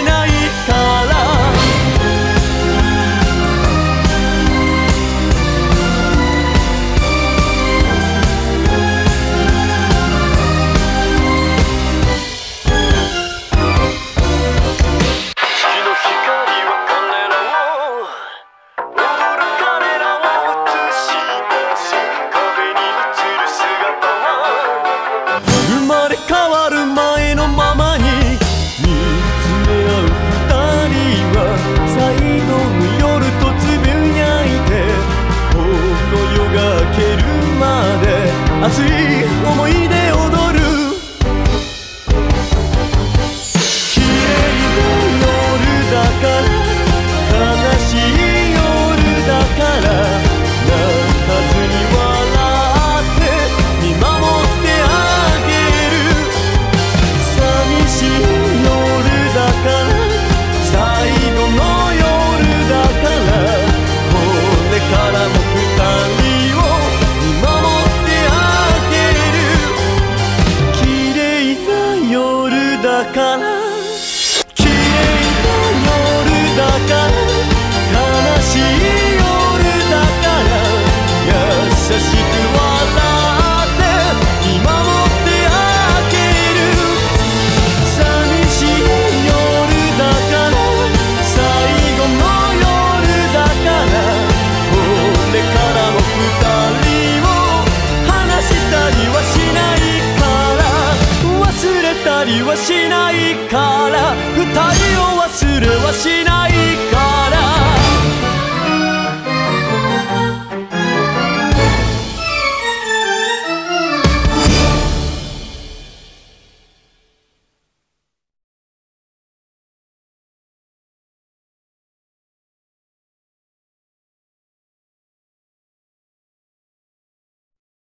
ないから熱い思い出踊る綺麗な夜だから悲しい夜だから泣かずに笑って見守ってあげる寂しい夜だから最後の夜だからこれからも二人だから綺麗な夜だから悲しい夜だから優しく笑って見守ってあげる寂しい夜だから最後の夜だからこれからも二人を離したりはしない忘れたりはしないから二人を忘れはしない